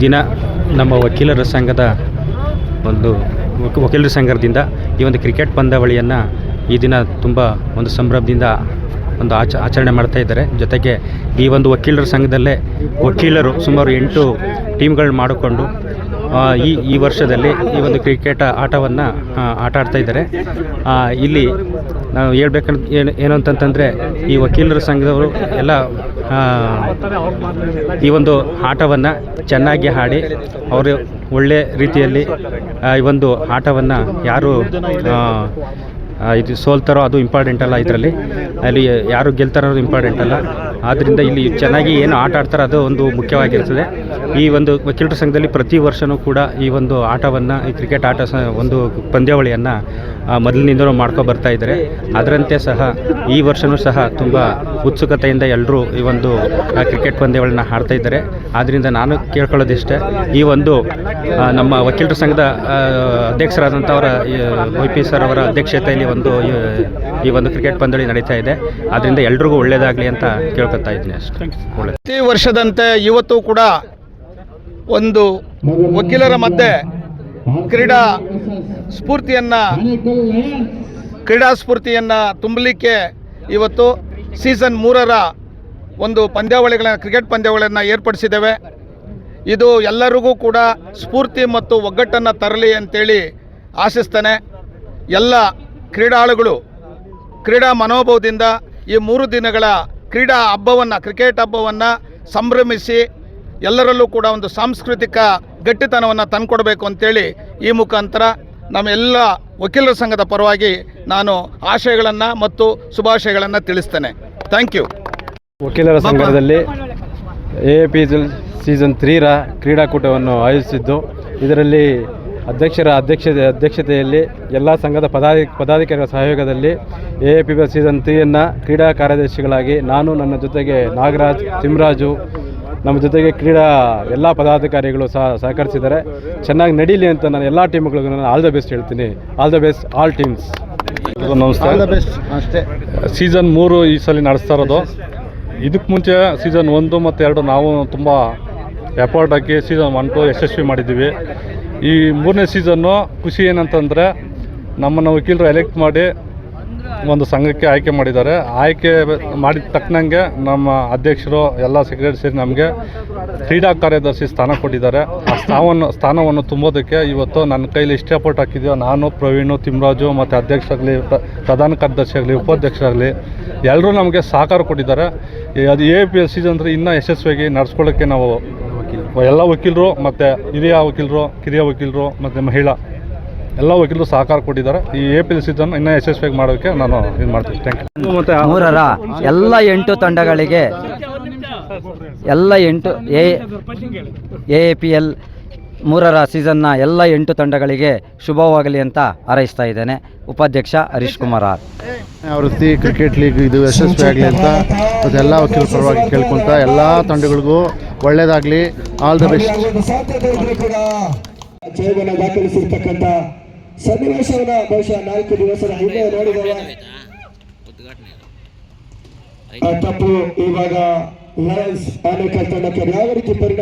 ದಿನ ನಮ್ಮ ವಕೀಲರ ಸಂಘದ ವಕೀಲರ ಸಂಘದಿಂದ ಈ ಒಂದು ಕ್ರಿಕೆಟ್ ಪಂದ್ಯಾವಳಿಯನ್ನು ಈ ದಿನ ತುಂಬ ಒಂದು ಸಂಭ್ರಮದಿಂದ ಆಚರಣೆ ಮಾಡ್ತಾ ಇದ್ದಾರೆ. ಜೊತೆಗೆ ಈ ಒಂದು ವಕೀಲರ ಸಂಘದಲ್ಲೇ ವಕೀಲರು ಸುಮಾರು 8 ಟೀಮ್ಗಳು ಮಾಡಿಕೊಂಡು ಈ ವರ್ಷದಲ್ಲಿ ಈ ಒಂದು ಕ್ರಿಕೆಟ್ ಆಟವನ್ನು ಆಟ ಆಡ್ತಾ ಇದ್ದಾರೆ. ಇಲ್ಲಿ ನಾವು ಹೇಳ್ಬೇಕಂತ ಏನು ಅಂತಂತಂದರೆ ಈ ವಕೀಲರ ಸಂಘದವರು ಎಲ್ಲ ಈ ಒಂದು ಆಟವನ್ನು ಚೆನ್ನಾಗಿ ಆಡಿ ಅವರು ಒಳ್ಳೆ ರೀತಿಯಲ್ಲಿ ಈ ಒಂದು ಆಟವನ್ನು ಯಾರು ಇದು ಸೋಲ್ತಾರೋ ಅದು ಇಂಪಾರ್ಟೆಂಟ್ ಅಲ್ಲ, ಇದರಲ್ಲಿ ಅಲ್ಲಿ ಯಾರು ಗೆಲ್ತಾರೋ ಅದು ಇಂಪಾರ್ಟೆಂಟ್ ಅಲ್ಲ. ಆದ್ದರಿಂದ ಇಲ್ಲಿ ಚೆನ್ನಾಗಿ ಏನು ಆಟ ಆಡ್ತಾರೋ ಅದು ಒಂದು ಮುಖ್ಯವಾಗಿರ್ತದೆ. ಈ ಒಂದು ವಕೀಲರ ಸಂಘದಲ್ಲಿ ಪ್ರತಿ ವರ್ಷವೂ ಕೂಡ ಈ ಒಂದು ಆಟವನ್ನು, ಈ ಕ್ರಿಕೆಟ್ ಆಟ ಒಂದು ಪಂದ್ಯಾವಳಿಯನ್ನು ಮೊದಲಿನಿಂದಲೂ ಮಾಡ್ಕೊ ಬರ್ತಾ ಇದ್ದಾರೆ. ಅದರಂತೆ ಸಹ ಈ ವರ್ಷವೂ ಸಹ ತುಂಬ ಉತ್ಸುಕತೆಯಿಂದ ಎಲ್ಲರೂ ಈ ಒಂದು ಕ್ರಿಕೆಟ್ ಪಂದ್ಯಾವಳಿನ ಆಡ್ತಾ ಇದ್ದಾರೆ. ಆದ್ದರಿಂದ ನಾನು ಕೇಳ್ಕೊಳ್ಳೋದಿಷ್ಟೇ, ಈ ಒಂದು ನಮ್ಮ ವಕೀಲರ ಸಂಘದ ಅಧ್ಯಕ್ಷರಾದಂಥವರ YP ಸರ್ ಅವರ ಅಧ್ಯಕ್ಷತೆಯಲ್ಲಿ ಈ ಒಂದು ಕ್ರಿಕೆಟ್ ಪಂದ್ಯಾವಳಿ ನಡೀತಾ ಇದೆ. ಆದ್ದರಿಂದ ಎಲ್ರಿಗೂ ಒಳ್ಳೆಯದಾಗಲಿ ಅಂತ ಕೇಳ್ಕೊತಾ ಇದ್ದೀನಿ ಅಷ್ಟೇ. ಪ್ರತಿ ವರ್ಷದಂತೆ ಇವತ್ತು ಕೂಡ ಒಂದು ವಕೀಲರ ಮಧ್ಯೆ ಕ್ರೀಡಾ ಸ್ಫೂರ್ತಿಯನ್ನು ತುಂಬಲಿಕ್ಕೆ ಇವತ್ತು ಸೀಸನ್ 3ರ ಒಂದು ಕ್ರಿಕೆಟ್ ಪಂದ್ಯಾವಳಿಯನ್ನು ಏರ್ಪಡಿಸಿದ್ದೇವೆ. ಇದು ಎಲ್ಲರಿಗೂ ಕೂಡ ಸ್ಫೂರ್ತಿ ಮತ್ತು ಒಗ್ಗಟ್ಟನ್ನು ತರಲಿ ಅಂತೇಳಿ ಆಶಿಸ್ತೇನೆ. ಎಲ್ಲ ಕ್ರೀಡಾಳುಗಳು ಕ್ರೀಡಾ ಮನೋಭಾವದಿಂದ ಈ 3 ದಿನಗಳ ಕ್ರಿಕೆಟ್ ಹಬ್ಬವನ್ನು ಸಂಭ್ರಮಿಸಿ ಎಲ್ಲರಲ್ಲೂ ಕೂಡ ಒಂದು ಸಾಂಸ್ಕೃತಿಕ ಗಟ್ಟಿತನವನ್ನು ತಂದುಕೊಡ್ಬೇಕು ಅಂತೇಳಿ ಈ ಮುಖಾಂತರ ನಮ್ಮೆಲ್ಲ ವಕೀಲರ ಸಂಘದ ಪರವಾಗಿ ನಾನು ಆಶಯಗಳನ್ನು ಮತ್ತು ಶುಭಾಶಯಗಳನ್ನು ತಿಳಿಸ್ತೇನೆ. Thank you. ವಕೀಲರ ಸಂಘದಲ್ಲಿ AAPL ಸೀಸನ್ 3ರ ಕ್ರೀಡಾಕೂಟವನ್ನು ಆಯೋಜಿಸಿದ್ದು, ಇದರಲ್ಲಿ ಅಧ್ಯಕ್ಷತೆಯಲ್ಲಿ ಎಲ್ಲ ಸಂಘದ ಪದಾಧಿಕಾರಿಗಳ ಸಹಯೋಗದಲ್ಲಿ AAPL ಸೀಸನ್ 3ಯನ್ನು ಕ್ರೀಡಾ ಕಾರ್ಯದರ್ಶಿಗಳಾಗಿ ನಾನು, ನನ್ನ ಜೊತೆಗೆ ನಾಗರಾಜ್, ತಿಮ್ಮರಾಜು, ನಮ್ಮ ಜೊತೆಗೆ ಎಲ್ಲ ಪದಾಧಿಕಾರಿಗಳು ಸಹಕರಿಸಿದ್ದಾರೆ. ಚೆನ್ನಾಗಿ ನಡೀಲಿ ಅಂತ ನಾನು ಎಲ್ಲ ಟೀಮ್ಗಳಿಗೂ ನಾನು ಆಲ್ ದ ಬೆಸ್ಟ್ ಹೇಳ್ತೀನಿ. All the best all teams. ನಮಸ್ತೆ. All the best. ಅಷ್ಟೇ. ಸೀಸನ್ 3 ಈ ಸಲ ನಡೆಸ್ತಾ ಇರೋದು. ಇದಕ್ಕೆ ಮುಂಚೆ ಸೀಸನ್ 1 ಮತ್ತು 2 ನಾವು ತುಂಬ ಎಫರ್ಟ್ ಹಾಕಿ ಸೀಸನ್ 1, 2 ಯಶಸ್ವಿ ಮಾಡಿದ್ದೀವಿ. ಈ 3ನೇ ಸೀಸನ್ನು ಖುಷಿ ಏನಂತಂದರೆ ನಮ್ಮನ್ನು ವಕೀಲರು ಎಲೆಕ್ಟ್ ಮಾಡಿ ಒಂದು ಸಂಘಕ್ಕೆ ಆಯ್ಕೆ ಮಾಡಿದ್ದಾರೆ. ಆಯ್ಕೆ ಮಾಡಿದ ತಕ್ಕನಂಗೆ ನಮ್ಮ ಅಧ್ಯಕ್ಷರು ಎಲ್ಲ ಸೆಕ್ರೆಟರಿ ಸೇರಿ ನಮಗೆ ಕ್ರೀಡಾ ಕಾರ್ಯದರ್ಶಿ ಸ್ಥಾನ ಕೊಟ್ಟಿದ್ದಾರೆ. ಆ ಸ್ಥಾನವನ್ನು ತುಂಬೋದಕ್ಕೆ ಇವತ್ತು ನನ್ನ ಕೈಲಿ ಎಷ್ಟು ಎಫರ್ಟ್ ಹಾಕಿದೆಯೋ ನಾನು, ಪ್ರವೀಣು, ತಿಮ್ಮರಾಜು ಮತ್ತು ಅಧ್ಯಕ್ಷರಾಗಲಿ, ಪ್ರಧಾನ ಕಾರ್ಯದರ್ಶಿಯಾಗಲಿ, ಉಪಾಧ್ಯಕ್ಷರಾಗಲಿ ಎಲ್ಲರೂ ನಮಗೆ ಸಹಕಾರ ಕೊಟ್ಟಿದ್ದಾರೆ. ಅದು AAPL ಸೀಸನ್ 3 ಇನ್ನೂ ಯಶಸ್ವಿಯಾಗಿ ನಡೆಸ್ಕೊಳ್ಳೋಕ್ಕೆ ನಾವು ಎಲ್ಲ ವಕೀಲರು ಮತ್ತು ಹಿರಿಯ ವಕೀಲರು, ಕಿರಿಯ ವಕೀಲರು ಮತ್ತು ಮಹಿಳಾ ಎಲ್ಲ ವಕೀಲರು ಸಹಕಾರ ಕೊಟ್ಟಿದ್ದಾರೆ. ಈ AAPL ಸೀಸನ್ ಇನ್ನೂ ಯಶಸ್ವಿಯಾಗಿ ಮಾಡೋದಕ್ಕೆ ನಾನು ಇದು ಮಾಡ್ತೀನಿ. Thank you. ಮತ್ತು 3ರ ಎಲ್ಲ 8 ತಂಡಗಳಿಗೆ AAPL 3ರ ಸೀಸನ್ನ ಎಲ್ಲ 8 ತಂಡಗಳಿಗೆ ಶುಭವಾಗಲಿ ಅಂತ ಹಾರೈಸ್ತಾ ಇದ್ದೇನೆ. ಉಪಾಧ್ಯಕ್ಷ ಹರೀಶ್ ಕುಮಾರ್ ಆರ್. ಆವೃತ್ತಿ ಕ್ರಿಕೆಟ್ ಲೀಗ್ ಇದು ಯಶಸ್ವಿ ಆಗಲಿ ಅಂತ ಎಲ್ಲ ವಕೀಲರ ಪರವಾಗಿ ಕೇಳ್ಕೊತ ಎಲ್ಲ ತಂಡಗಳಿಗೂ ಒಳ್ಳೆಯದಾಗಲಿ. All the best. ಜಯವನ್ನು ದಾಖಲಿಸಿರ್ತಕ್ಕಂಥ ಸನ್ನಿವೇಶವನ್ನು ಬಹುಶಃ 4 ದಿವಸದ ಹಿಂದೆ ನೋಡಿದ್ದೇವೆ. ತಪ್ಪು ಇವಾಗ ಲಯನ್ಸ್ ಆನೇಕಲ್ ತಂಡಕ್ಕೆ ಯಾವ ರೀತಿ ಪರಿಣಾಮ